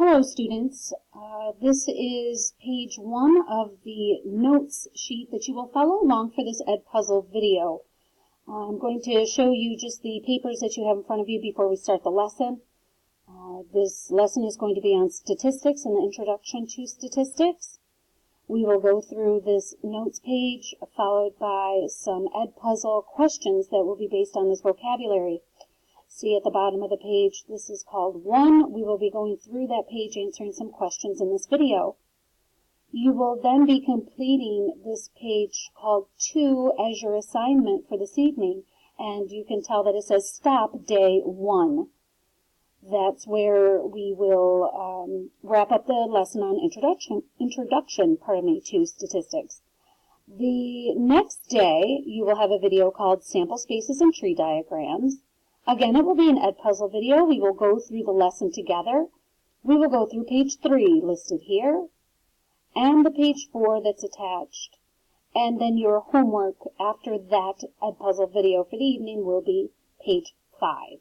Hello students, this is page 1 of the notes sheet that you will follow along for this Edpuzzle video. I'm going to show you just the papers that you have in front of you before we start the lesson. This lesson is going to be on statistics and the introduction to statistics. We will go through this notes page followed by some Edpuzzle questions that will be based on this vocabulary. See at the bottom of the page, this is called 1. We will be going through that page answering some questions in this video. You will then be completing this page called 2 as your assignment for this evening, and you can tell that it says stop day 1. That's where we will wrap up the lesson on introduction to statistics. The next day, you will have a video called Sample Spaces and Tree Diagrams. Again, it will be an Edpuzzle video. We will go through the lesson together. We will go through page 3 listed here and the page 4 that's attached. And then your homework after that Edpuzzle video for the evening will be page 5.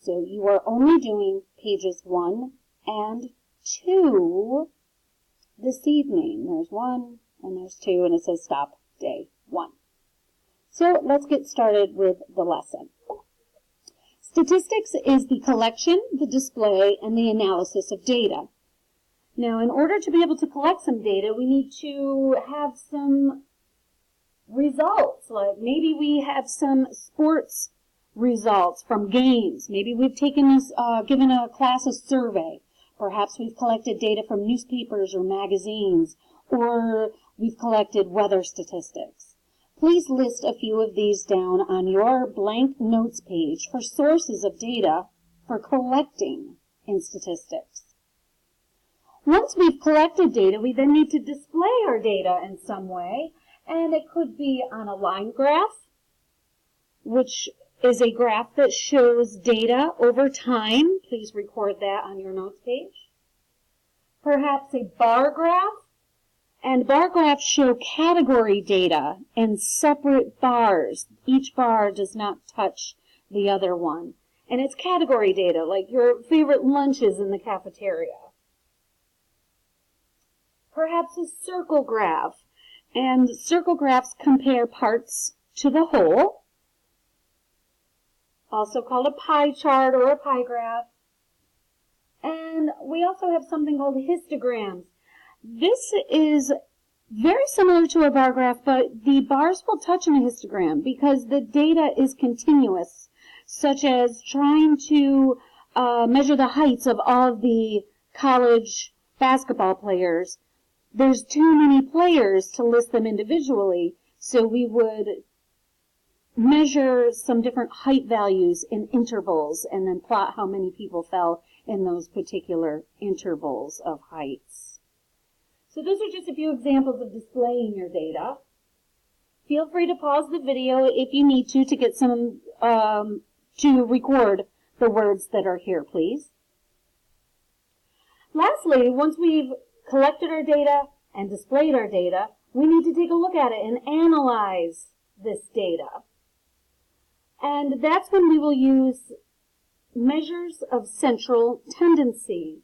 So you are only doing pages 1 and 2 this evening. There's 1 and there's 2 and it says stop day 1. So let's get started with the lesson. Statistics is the collection, the display, and the analysis of data. Now, in order to be able to collect some data, we need to have some results. Like maybe we have some sports results from games. Maybe we've taken given a class a survey. Perhaps we've collected data from newspapers or magazines, or we've collected weather statistics. Please list a few of these down on your blank notes page for sources of data for collecting in statistics. Once we've collected data, we then need to display our data in some way, and it could be on a line graph, which is a graph that shows data over time. Please record that on your notes page. Perhaps a bar graph. And bar graphs show category data in separate bars. Each bar does not touch the other one. And it's category data, like your favorite lunches in the cafeteria. Perhaps a circle graph. And circle graphs compare parts to the whole. Also called a pie chart or a pie graph. And we also have something called histograms. This is very similar to a bar graph, but the bars will touch in a histogram because the data is continuous, such as trying to measure the heights of all of the college basketball players. There's too many players to list them individually, so we would measure some different height values in intervals and then plot how many people fell in those particular intervals of heights. So those are just a few examples of displaying your data. Feel free to pause the video if you need to get some, to record the words that are here, please. Lastly, once we've collected our data and displayed our data, we need to take a look at it and analyze this data. And that's when we will use measures of central tendency.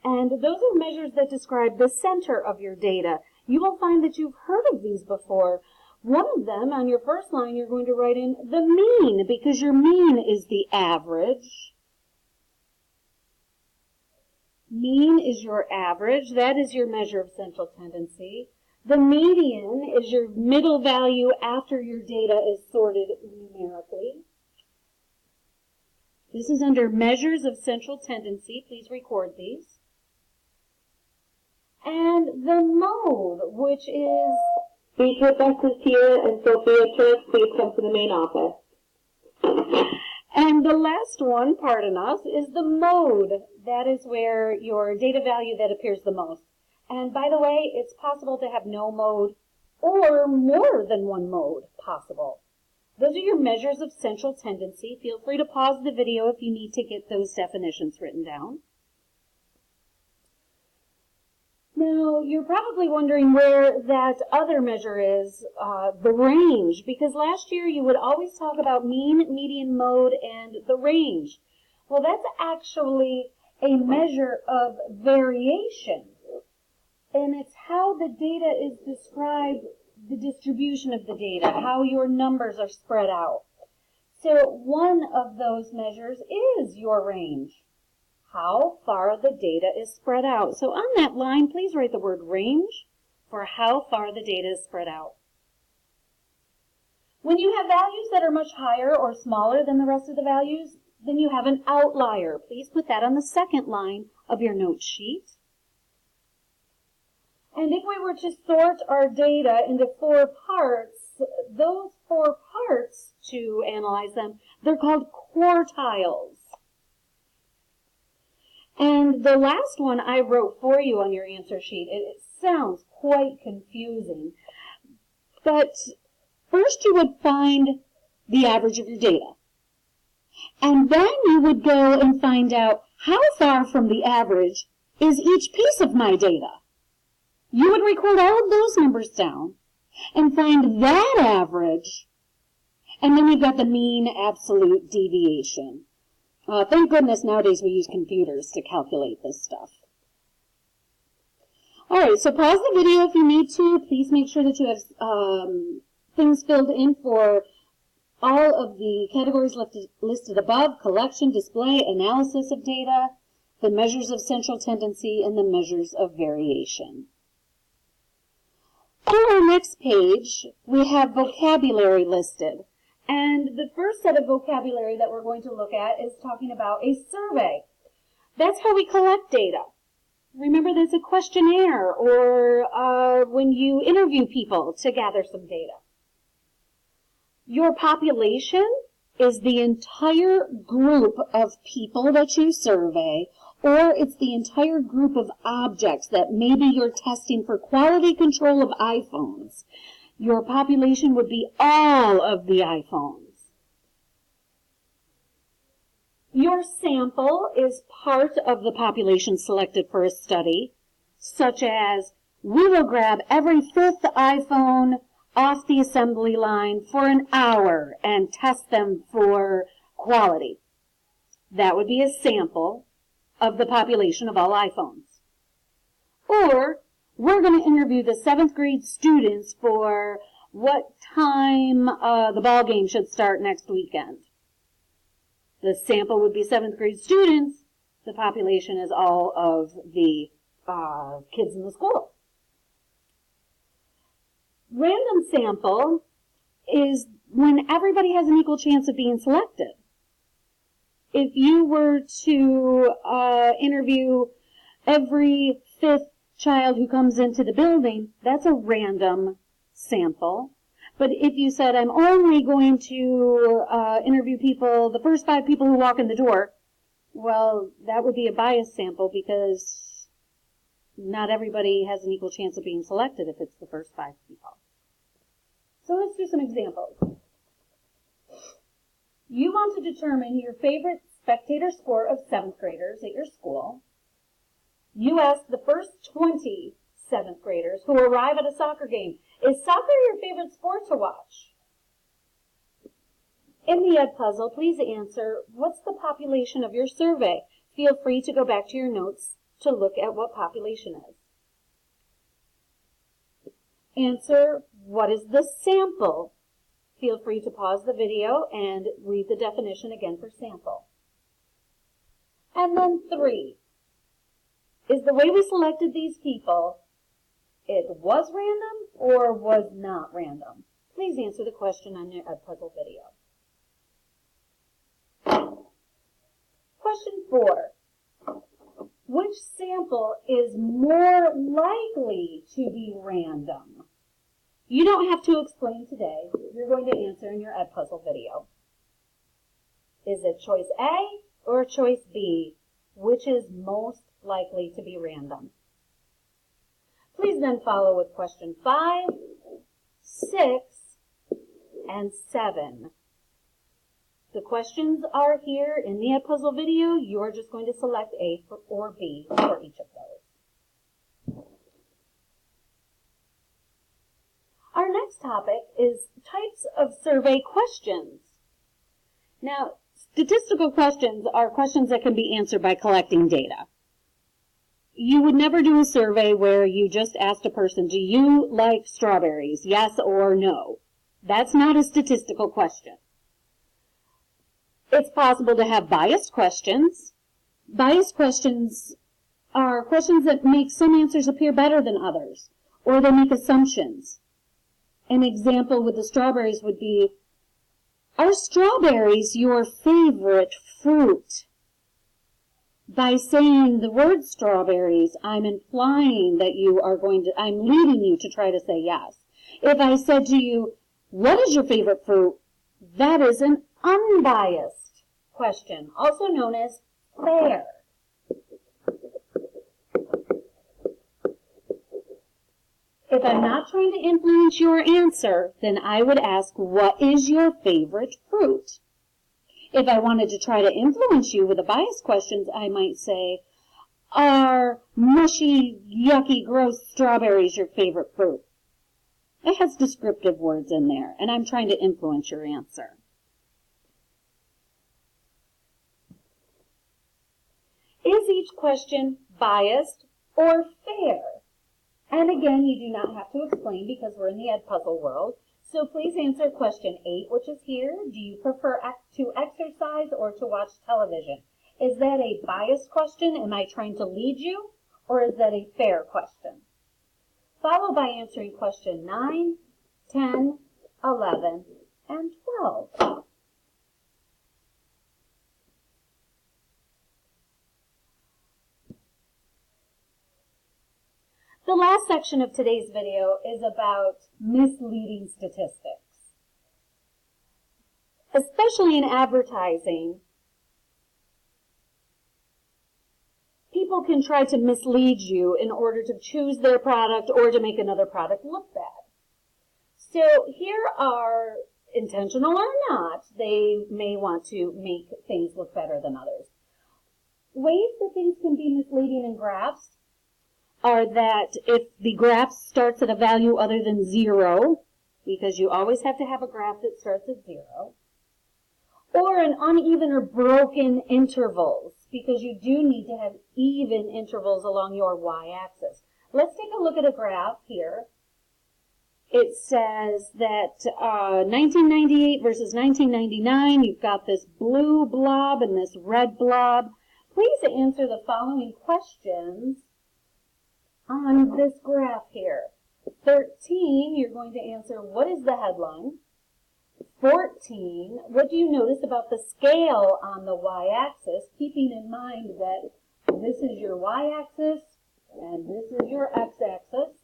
And those are measures that describe the center of your data. You will find that you've heard of these before. One of them, on your first line, you're going to write in the mean, because your mean is the average. Mean is your average. That is your measure of central tendency. The median is your middle value after your data is sorted numerically. This is under measures of central tendency. Please record these. And the mode, which is... Beatrice is here, and Sophia Church, please come to the main office. And the last one, pardon us, is the mode. That is where your data value that appears the most. And by the way, it's possible to have no mode or more than one mode possible. Those are your measures of central tendency. Feel free to pause the video if you need to get those definitions written down. Now, you're probably wondering where that other measure is, the range, because last year you would always talk about mean, median, mode, and the range. Well, that's actually a measure of variation. And it's how the data is described, the distribution of the data, how your numbers are spread out. So one of those measures is your range, how far the data is spread out. So on that line, please write the word range for how far the data is spread out. When you have values that are much higher or smaller than the rest of the values, then you have an outlier. Please put that on the second line of your note sheet. And if we were to sort our data into 4 parts, those 4 parts, to analyze them, they're called quartiles. And the last one I wrote for you on your answer sheet, it sounds quite confusing. But first you would find the average of your data. And then you would go and find out how far from the average is each piece of my data. You would record all of those numbers down and find that average, and then you've got the mean absolute deviation. Thank goodness nowadays we use computers to calculate this stuff. All right, so pause the video if you need to. Please make sure that you have things filled in for all of the categories listed above: collection, display, analysis of data, the measures of central tendency, and the measures of variation. On our next page, we have vocabulary listed. And the first set of vocabulary that we're going to look at is talking about a survey. That's how we collect data. Remember, there's a questionnaire or when you interview people to gather some data. Your population is the entire group of people that you survey, or it's the entire group of objects that maybe you're testing for quality control of iPhones. Your population would be all of the iPhones. Your sample is part of the population selected for a study, such as we will grab every 5th iPhone off the assembly line for an hour and test them for quality. That would be a sample of the population of all iPhones. Or we're going to interview the 7th grade students for what time the ball game should start next weekend. The sample would be 7th grade students. The population is all of the kids in the school. Random sample is when everybody has an equal chance of being selected. If you were to interview every 5th child who comes into the building, that's a random sample. But if you said, I'm only going to interview people, the first 5 people who walk in the door, well, that would be a biased sample because not everybody has an equal chance of being selected if it's the first 5 people. So let's do some examples. You want to determine your favorite spectator score of 7th graders at your school. You ask the first 20 7th graders who arrive at a soccer game, is soccer your favorite sport to watch? In the Ed Puzzle, please answer, what's the population of your survey? Feel free to go back to your notes to look at what population is. Answer, what is the sample? Feel free to pause the video and read the definition again for sample. And then 3. Is the way we selected these people, it was random or was not random? Please answer the question on your Ed Puzzle video. Question 4. Which sample is more likely to be random? You don't have to explain today. You're going to answer in your Ed Puzzle video. Is it choice A or choice B? Which is most likely to be random? Please then follow with question 5, 6, and 7. The questions are here in the Ed Puzzle video. You're just going to select A or B for each of those. Our next topic is types of survey questions. Now, Statistical questions are questions that can be answered by collecting data. You would never do a survey where you just asked a person, do you like strawberries, yes or no? That's not a statistical question. It's possible to have biased questions. Biased questions are questions that make some answers appear better than others, or they make assumptions. An example with the strawberries would be, are strawberries your favorite fruit? By saying the word strawberries, I'm implying that I'm leading you to try to say yes. If I said to you, what is your favorite fruit? That is an unbiased question, also known as fair. If I'm not trying to influence your answer, then I would ask, what is your favorite fruit? If I wanted to try to influence you with a biased questions, I might say, are mushy, yucky, gross strawberries your favorite fruit? It has descriptive words in there, and I'm trying to influence your answer. Is each question biased or fair? And again, you do not have to explain because we're in the Edpuzzle world. So please answer question 8, which is here. Do you prefer to exercise or to watch television? Is that a biased question? Am I trying to lead you? Or is that a fair question? Followed by answering question 9, 10, 11, and 12. The last section of today's video is about misleading statistics. Especially in advertising, people can try to mislead you in order to choose their product or to make another product look bad. So here are, intentional or not, they may want to make things look better than others. Ways that things can be misleading in graphs are that if the graph starts at a value other than 0, because you always have to have a graph that starts at 0, or an uneven or broken intervals, because you do need to have even intervals along your y-axis. Let's take a look at a graph here. It says that 1998 versus 1999, you've got this blue blob and this red blob. Please answer the following questions on this graph here. 13, you're going to answer, what is the headline? 14, what do you notice about the scale on the y-axis, keeping in mind that this is your y-axis and this is your x-axis.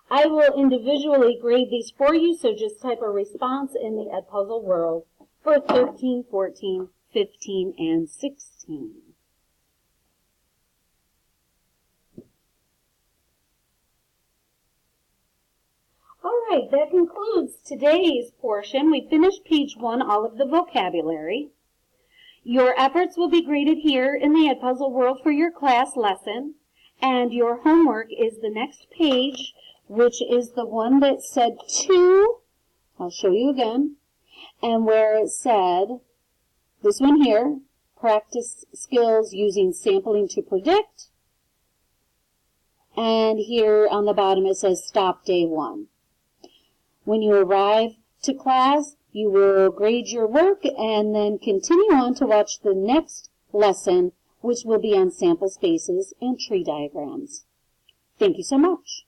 I will individually grade these for you, so just type a response in the Edpuzzle world for 13, 14, 15, and 16. All right, that concludes today's portion. We finished page 1, all of the vocabulary. Your efforts will be graded here in the Edpuzzle world for your class lesson, and your homework is the next page, which is the one that said 2. I'll show you again. And where it said, this one here, practice skills using sampling to predict. And here on the bottom it says stop day 1. When you arrive to class, you will grade your work and then continue on to watch the next lesson, which will be on sample spaces and tree diagrams. Thank you so much.